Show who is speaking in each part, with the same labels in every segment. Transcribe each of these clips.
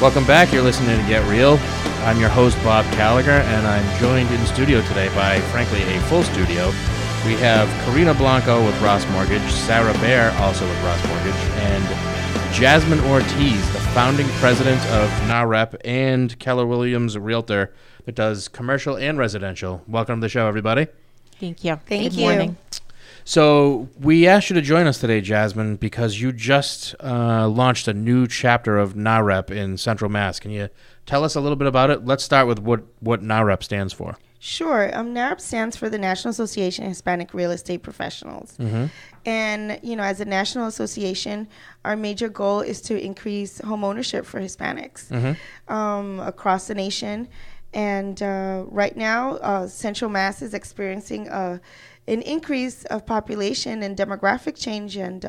Speaker 1: Welcome back. You're listening to Get Real. I'm your host, Bob Gallagher, and I'm joined in studio today by, frankly, a full studio. We have Karina Blanco with Ross Mortgage, Sarah Bear, also with Ross Mortgage, and Jasmine Ortiz, the founding president of NAREP and Keller Williams Realtor that does commercial and residential. Welcome to the show, everybody.
Speaker 2: Thank you.
Speaker 3: Thank
Speaker 2: Good
Speaker 3: you.
Speaker 2: morning.
Speaker 1: So we asked you to join us today, Jasmine, because you just launched a new chapter of NAREP in Central Mass. Can you tell us a little bit about it? Let's start with what NAREP stands for.
Speaker 3: Sure. NAREP stands for the National Association of Hispanic Real Estate Professionals.
Speaker 1: Mm-hmm.
Speaker 3: And, as a national association, our major goal is to increase home ownership for Hispanics across the nation. And right now, Central Mass is experiencing an increase of population and demographic change. And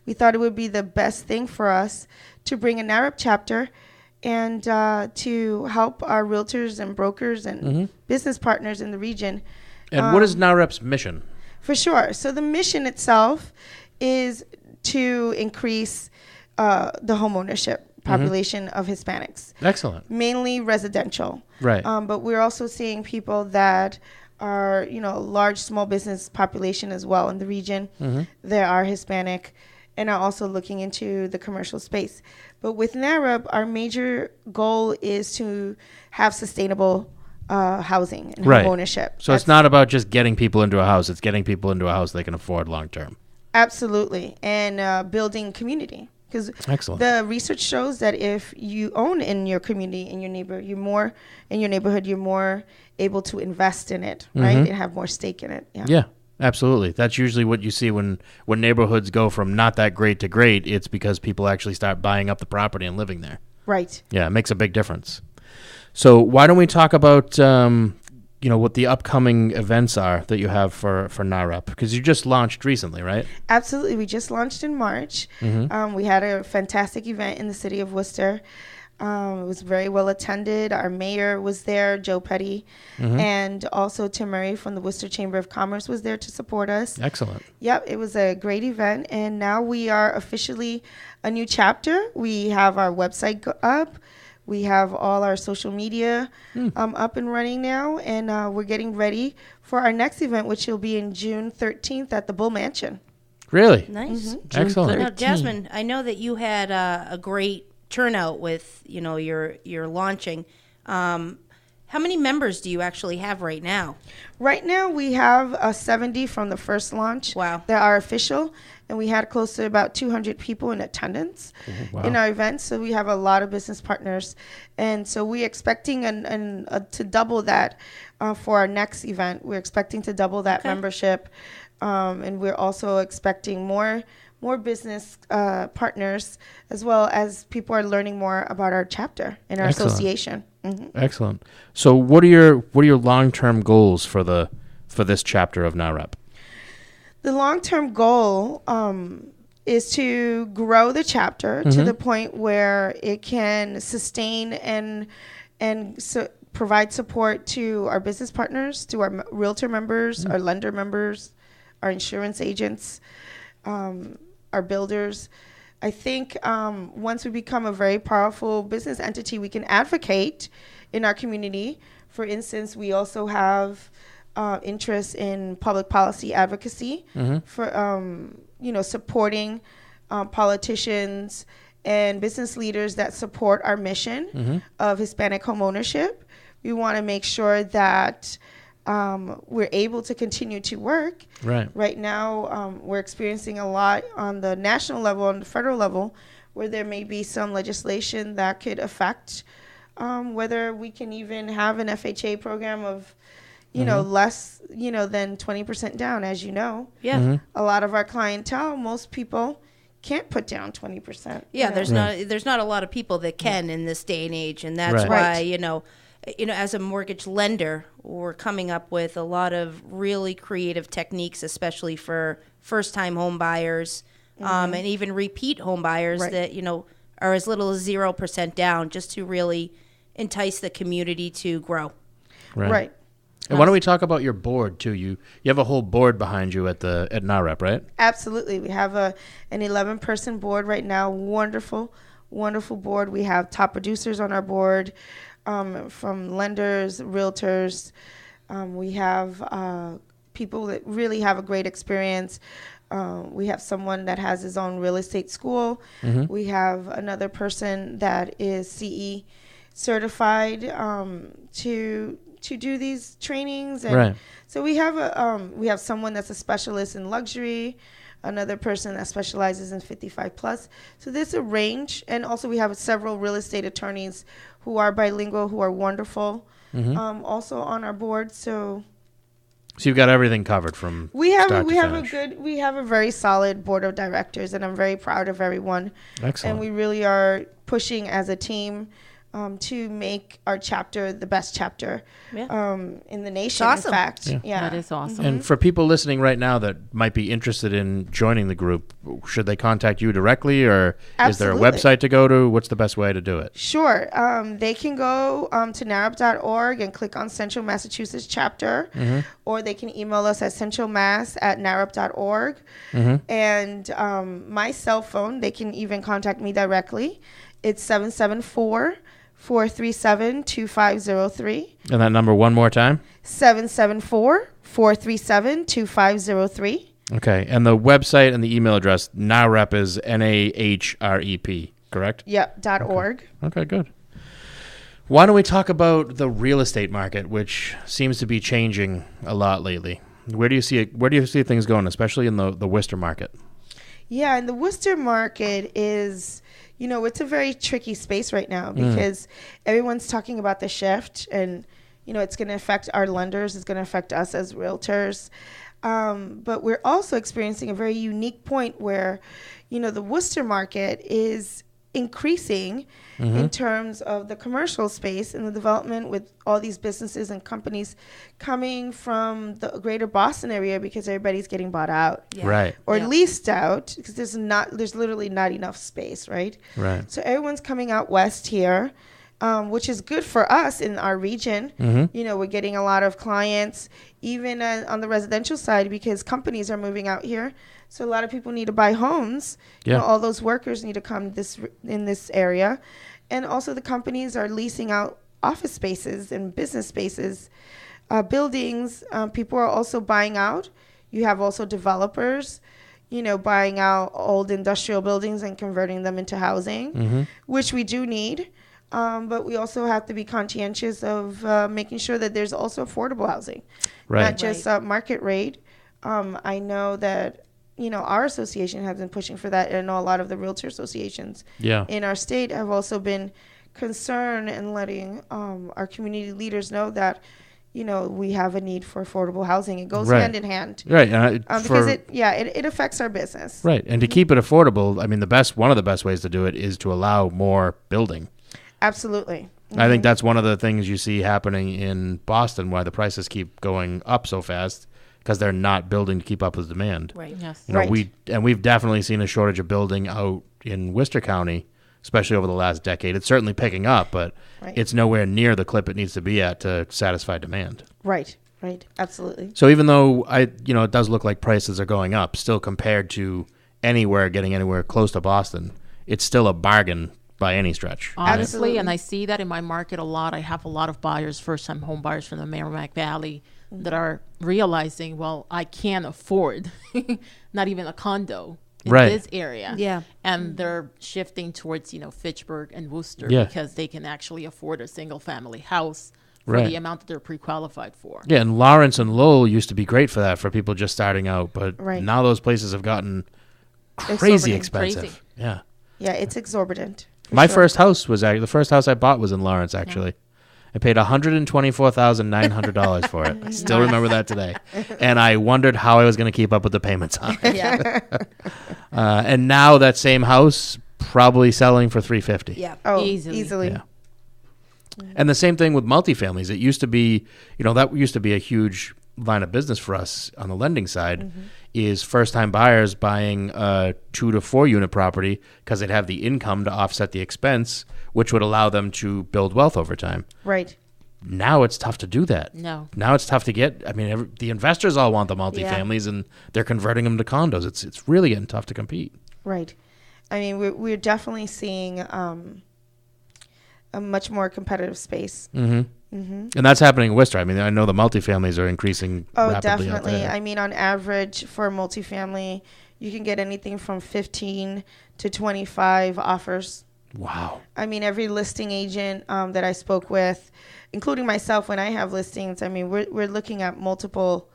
Speaker 3: we thought it would be the best thing for us to bring a NAREP chapter and to help our realtors and brokers and business partners in the region.
Speaker 1: And what is NAREP's mission?
Speaker 3: For sure. So the mission itself is to increase the homeownership population of Hispanics.
Speaker 1: Excellent.
Speaker 3: Mainly residential.
Speaker 1: Right.
Speaker 3: But we're also seeing people that are, large small business population as well in the region. There are Hispanic and are also looking into the commercial space. But with NAREP, our major goal is to have sustainable housing and home ownership.
Speaker 1: So it's not about just getting people into a house. It's getting people into a house they can afford long term.
Speaker 3: Absolutely. And building community. Because the research shows that if you own in your community, in your neighborhood, you're more able to invest in it, right? And have more stake in it.
Speaker 1: Yeah, absolutely. That's usually what you see when neighborhoods go from not that great to great. It's because people actually start buying up the property and living there.
Speaker 3: Right.
Speaker 1: Yeah, it makes a big difference. So why don't we talk about what the upcoming events are that you have for NAREP? Because you just launched recently, right?
Speaker 3: Absolutely. We just launched in March. We had a fantastic event in the city of Worcester. It was very well attended. Our mayor was there, Joe Petty, and also Tim Murray from the Worcester Chamber of Commerce was there to support us.
Speaker 1: Excellent.
Speaker 3: Yep, it was a great event. And now we are officially a new chapter. We have our website up. We have all our social media up and running now, and we're getting ready for our next event, which will be in June 13th at the Bull Mansion.
Speaker 1: Really?
Speaker 2: Nice.
Speaker 1: Excellent.
Speaker 2: Now, Jasmine, I know that you had a great turnout with your launching. How many members do you actually have right now?
Speaker 3: Right now, we have 70 from the first launch.
Speaker 2: Wow.
Speaker 3: That are official, and we had close to about 200 people in attendance in our event. So we have a lot of business partners, and so we're expecting to double that for our next event. We're expecting to double that membership, and we're also expecting more business partners, as well as people are learning more about our chapter and our association.
Speaker 1: Excellent. So what are your long-term goals for this chapter of NAREP?
Speaker 3: The long-term goal is to grow the chapter to the point where it can sustain and provide support to our business partners, to our realtor members, our lender members, our insurance agents, our builders. I think once we become a very powerful business entity, we can advocate in our community. For instance, we also have interest in public policy advocacy for supporting politicians and business leaders that support our mission of Hispanic home ownership. We want to make sure that we're able to continue to work. Right now, we're experiencing a lot on the national level, on the federal level, where there may be some legislation that could affect whether we can even have an FHA program of, less, than 20% down, as you know.
Speaker 2: Yeah.
Speaker 3: A lot of our clientele, most people can't put down 20%.
Speaker 2: Yeah, there's not a lot of people that can in this day and age, and that's why, as a mortgage lender, we're coming up with a lot of really creative techniques, especially for first-time home buyers and even repeat home buyers that, are as little as 0% down, just to really entice the community to grow.
Speaker 3: Right.
Speaker 1: And why don't we talk about your board too? You have a whole board behind you at NAREP, right?
Speaker 3: Absolutely. We have an 11-person board right now. Wonderful wonderful board. We have top producers on our board, from lenders, realtors. We have people that really have a great experience. We have someone that has his own real estate school. We have another person that is CE certified to do these trainings. And so we have someone that's a specialist in luxury, another person that specializes in 55 plus. So there's a range. And also we have several real estate attorneys who are bilingual, who are wonderful, also on our board. So
Speaker 1: you've got everything covered from start to finish.
Speaker 3: We have a very solid board of directors, and I'm very proud of everyone.
Speaker 1: Excellent.
Speaker 3: And we really are pushing as a team to make our chapter the best chapter in the nation.
Speaker 2: Awesome.
Speaker 3: In fact,
Speaker 4: that is awesome.
Speaker 1: And for people listening right now that might be interested in joining the group, should they contact you directly, or is there a website to go to? What's the best way to do it?
Speaker 3: Sure. They can go to narup.org and click on Central Massachusetts chapter, or they can email us at centralmass@narup.org. And my cell phone, they can even contact me directly. It's 774-437-2503.
Speaker 1: And that number one more time?
Speaker 3: 774-437-2503.
Speaker 1: Okay. And the website and the email address, NAHREP, is NAHREP, correct?
Speaker 3: Yep, .org.
Speaker 1: Okay, good. Why don't we talk about the real estate market, which seems to be changing a lot lately? Where do you see things going, especially in the Worcester market?
Speaker 3: Yeah, and the Worcester market is, it's a very tricky space right now because everyone's talking about the shift, and, it's going to affect our lenders. It's going to affect us as realtors. But we're also experiencing a very unique point where, the Worcester market is increasing in terms of the commercial space and the development with all these businesses and companies coming from the greater Boston area because everybody's getting bought out.
Speaker 1: Right.
Speaker 3: Or leased out because there's literally not enough space, right?
Speaker 1: Right.
Speaker 3: So everyone's coming out west here, which is good for us in our region. We're getting a lot of clients, even on the residential side, because companies are moving out here. So a lot of people need to buy homes. All those workers need to come in this area. And also the companies are leasing out office spaces and business spaces, buildings. People are also buying out. You have also developers, buying out old industrial buildings and converting them into housing, which we do need. But we also have to be conscientious of making sure that there's also affordable housing, not just market rate. I know that, our association has been pushing for that. And I know a lot of the realtor associations in our state have also been concerned and letting our community leaders know that, we have a need for affordable housing. It goes hand in hand.
Speaker 1: Right.
Speaker 3: Because it affects our business.
Speaker 1: Right. And to keep it affordable, I mean, one of the best ways to do it is to allow more building.
Speaker 3: Absolutely.
Speaker 1: I think that's one of the things you see happening in Boston, why the prices keep going up so fast, because they're not building to keep up with demand.
Speaker 2: Right.
Speaker 4: Yes.
Speaker 1: We've definitely seen a shortage of building out in Worcester County, especially over the last decade. It's certainly picking up, but it's nowhere near the clip it needs to be at to satisfy demand.
Speaker 3: Right. Absolutely.
Speaker 1: So even though it does look like prices are going up, still compared to getting anywhere close to Boston, it's still a bargain by any stretch.
Speaker 4: Honestly,
Speaker 3: Absolutely.
Speaker 4: And I see that in my market a lot. I have a lot of buyers, first-time home buyers from the Merrimack Valley that are realizing, well, I can't afford not even a condo in this area.
Speaker 2: Yeah.
Speaker 4: And they're shifting towards, Fitchburg and Worcester because they can actually afford a single-family house for the amount that they're pre-qualified for.
Speaker 1: Yeah, and Lawrence and Lowell used to be great for that, for people just starting out, but now those places have gotten crazy expensive.
Speaker 4: Crazy.
Speaker 1: Yeah.
Speaker 3: Yeah, it's exorbitant.
Speaker 1: My first house was the first house I bought was in Lawrence, actually. I paid $124,900 for it. I still remember that today. And I wondered how I was going to keep up with the payments on it. And now that same house probably selling for $350.
Speaker 2: Yeah.
Speaker 3: Oh,
Speaker 4: Easily.
Speaker 1: Yeah. And the same thing with multifamilies. It used to be, that used to be a huge line of business for us on the lending side, is first-time buyers buying a 2 to 4 unit property because they'd have the income to offset the expense, which would allow them to build wealth over time.
Speaker 3: Right.
Speaker 1: Now it's tough to do that.
Speaker 4: No.
Speaker 1: Now it's tough to get. I mean, the investors all want the multifamilies, and they're converting them to condos. It's really getting tough to compete.
Speaker 3: Right. I mean, we're definitely seeing a much more competitive space.
Speaker 1: Mm-hmm. Mm-hmm. And that's happening in Worcester. I mean, I know the multifamilies are increasing rapidly
Speaker 3: definitely.
Speaker 1: out there.
Speaker 3: I mean, on average for a multifamily, you can get anything from 15 to 25 offers.
Speaker 1: Wow.
Speaker 3: I mean, every listing agent that I spoke with, including myself when I have listings, I mean, we're looking at multiple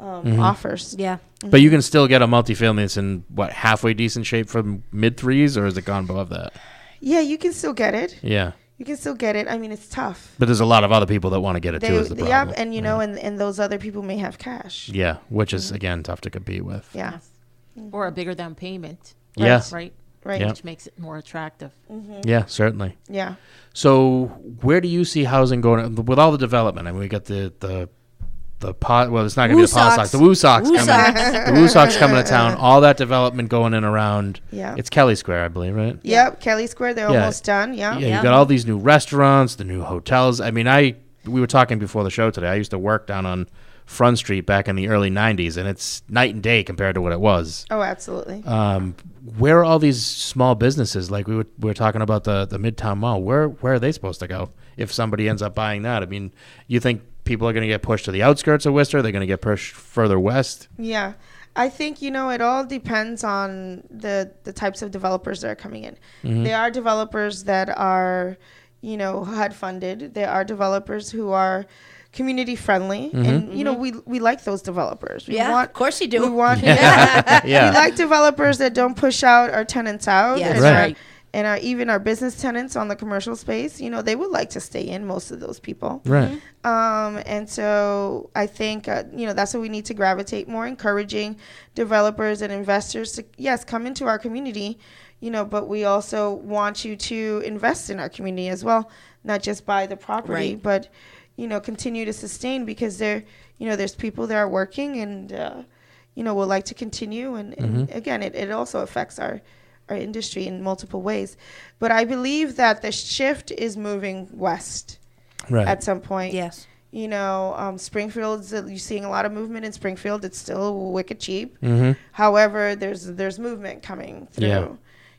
Speaker 3: offers.
Speaker 2: Yeah.
Speaker 3: Mm-hmm.
Speaker 1: But you can still get a multifamily that's in, halfway decent shape from mid-threes, or has it gone above that?
Speaker 3: Yeah, you can still get it.
Speaker 1: Yeah.
Speaker 3: You can still get it. I mean, it's tough.
Speaker 1: But there's a lot of other people that want to get it, too, is the problem.
Speaker 3: Yeah, and, know, and those other people may have cash.
Speaker 1: Yeah, which is, again, tough to compete with.
Speaker 3: Yeah.
Speaker 4: Yes. Or a bigger down payment.
Speaker 1: Yeah.
Speaker 4: Right?
Speaker 3: Right.
Speaker 1: Yeah.
Speaker 4: Which makes it more attractive.
Speaker 3: Mm-hmm.
Speaker 1: Yeah, certainly.
Speaker 3: Yeah.
Speaker 1: So where do you see housing going with all the development? I mean, we got the pot. Well, it's not going to be the pot Sox. The Woo Sox coming. The Woo Sox coming to town. All that development going in around.
Speaker 3: Yeah.
Speaker 1: It's Kelly Square, I believe, right?
Speaker 3: Yep. Kelly Square. They're almost done. Yeah.
Speaker 1: Yeah. You got all these new restaurants, the new hotels. I mean, we were talking before the show today. I used to work down on Front Street back in the early 90s, and it's night and day compared to what it was.
Speaker 3: Oh, absolutely.
Speaker 1: Where are all these small businesses? Like we were talking about the Midtown Mall. Where are they supposed to go if somebody ends up buying that? I mean, you think people are going to get pushed to the outskirts of Worcester? They're going to get pushed further west? Yeah.
Speaker 3: I think, it all depends on the types of developers that are coming in. Mm-hmm. There are developers that are, HUD funded. There are developers who are community friendly, and we like those developers.
Speaker 2: Of course you do.
Speaker 3: We want, we like developers that don't push out our tenants out.
Speaker 2: Yes.
Speaker 1: Right.
Speaker 3: And even our business tenants on the commercial space, they would like to stay in, most of those people.
Speaker 1: Right.
Speaker 3: And so I think, that's what we need to gravitate more, encouraging developers and investors to, yes, come into our community, but we also want you to invest in our community as well, not just buy the property, but, continue to sustain, because there's people that are working and, would like to continue. And again, it also affects our industry in multiple ways. But I believe that the shift is moving west at some point.
Speaker 2: Yes.
Speaker 3: Springfield's, you're seeing a lot of movement in Springfield. It's still wicked cheap. Mm-hmm. However, there's movement coming through.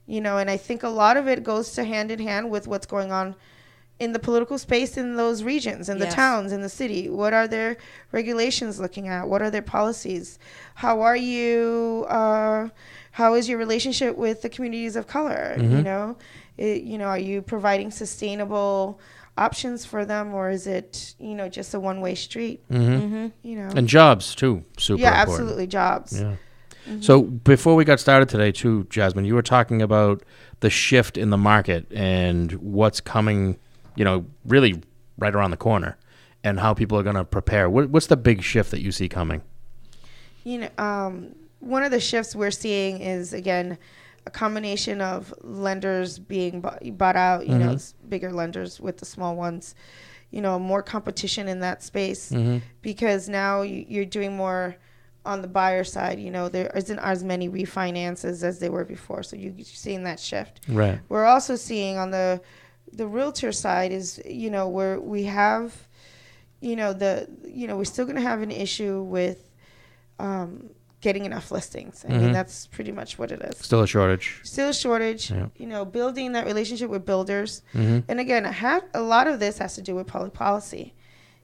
Speaker 3: And I think a lot of it goes to hand in hand with what's going on in the political space in those regions, in the towns, in the city. What are their regulations looking at? What are their policies? How are you, how is your relationship with the communities of color? Mm-hmm. Are you providing sustainable options for them, or is it, just a one-way street?
Speaker 1: Mm-hmm. And jobs too, super important.
Speaker 3: Yeah, absolutely, jobs.
Speaker 1: Yeah. Mm-hmm. So before we got started today too, Jasmine, you were talking about the shift in the market and what's coming, really right around the corner, and how people are going to prepare. What's the big shift that you see coming?
Speaker 3: One of the shifts we're seeing is, again, a combination of lenders being bought out, bigger lenders with the small ones, more competition in that space, because now you're doing more on the buyer side. There isn't as many refinances as there were before, so you're seeing that shift. Right. We're also seeing on the realtor side is, where we have, we're still going to have an issue with getting enough listings. I mean, that's pretty much what it is. Still a shortage. Yeah. Building that relationship with builders. Mm-hmm. And again, a lot of this has to do with public policy.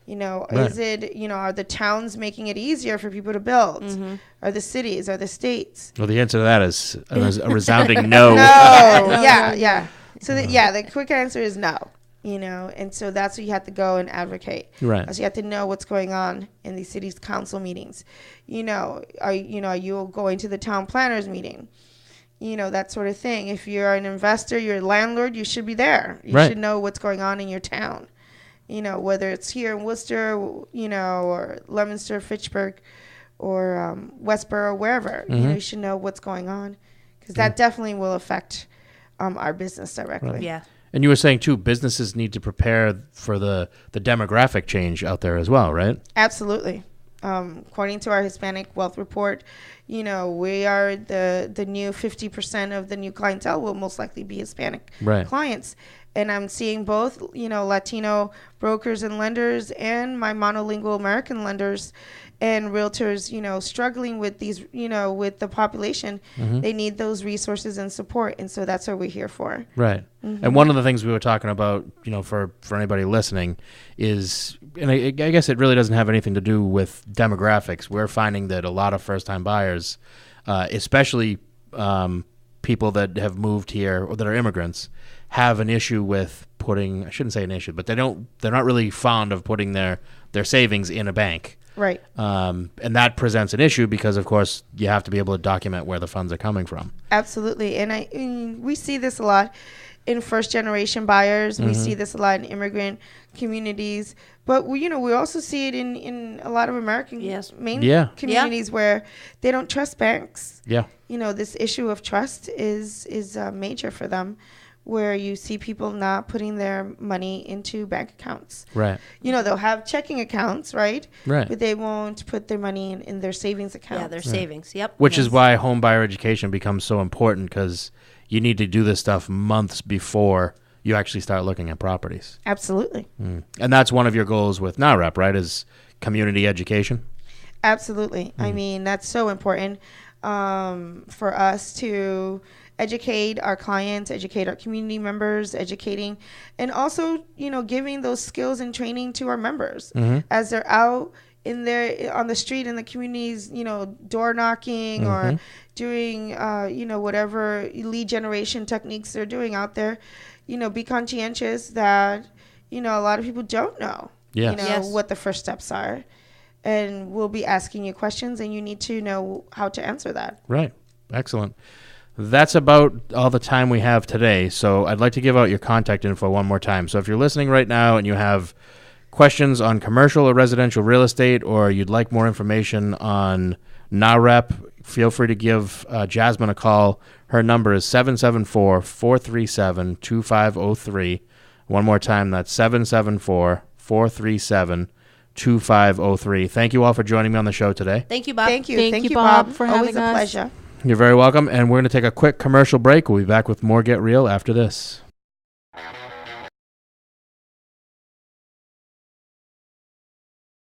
Speaker 3: Is it, are the towns making it easier for people to build? Mm-hmm. Are the cities? Are the states? Well, the answer to that is a resounding no. No. Yeah. So, the quick answer is no. And so that's what you have to go and advocate. Right. So you have to know what's going on in these cities council meetings. Are you going to the town planners meeting? That sort of thing. If you're an investor, you're a landlord, you should be there. You should know what's going on in your town. Whether it's here in Worcester, or Leominster, Fitchburg, or Westboro, wherever. You should know what's going on, because that definitely will affect our business directly. Right. Yeah. And you were saying, too, businesses need to prepare for the demographic change out there as well, right? Absolutely. According to our Hispanic Wealth Report, we are the new 50% of the new clientele will most likely be Hispanic clients. And I'm seeing both, Latino brokers and lenders and my monolingual American lenders and realtors, struggling with these, with the population. They need those resources and support. And so that's what we're here for.
Speaker 1: Right. And one of the things we were talking about, for anybody listening is, and I guess it really doesn't have anything to do with demographics. We're finding that a lot of first-time buyers, especially people that have moved here or that are immigrants, have an issue with I shouldn't say an issue, but they're not really fond of putting their savings in a bank.
Speaker 3: Right.
Speaker 1: And that presents an issue because, of course, you have to be able to document where the funds are coming from.
Speaker 3: Absolutely. And we see this a lot in first-generation buyers. We see this a lot in immigrant communities. But, we also see it in a lot of American communities where they don't trust banks.
Speaker 1: Yeah.
Speaker 3: This issue of trust is major for them, where you see people not putting their money into bank accounts.
Speaker 1: Right.
Speaker 3: They'll have checking accounts, right?
Speaker 1: Right.
Speaker 3: But they won't put their money in their savings account.
Speaker 2: Yeah, their savings. Yep.
Speaker 1: Which is why home buyer education becomes so important, because you need to do this stuff months before you actually start looking at properties.
Speaker 3: Absolutely.
Speaker 1: And that's one of your goals with NAREP, right, is community education?
Speaker 3: Absolutely. I mean, that's so important for us to educate our clients, educate our community members, educating, and also, giving those skills and training to our members as they're out on the street in the communities, door knocking or doing, whatever lead generation techniques they're doing out there. Be conscientious that, a lot of people don't know, what the first steps are. And we'll be asking you questions, and you need to know how to answer that.
Speaker 1: Right. Excellent. That's about all the time we have today. So I'd like to give out your contact info one more time. So if you're listening right now and you have questions on commercial or residential real estate, or you'd like more information on NAREP, feel free to give Jasmine a call. Her number is 774-437-2503. One more time, that's 774-437-2503. Thank you all for joining me on the show today.
Speaker 2: Thank you, Bob.
Speaker 3: Thank you, Bob, for having us. Always a pleasure.
Speaker 1: You're very welcome. And we're going to take a quick commercial break. We'll be back with more Get Real after this.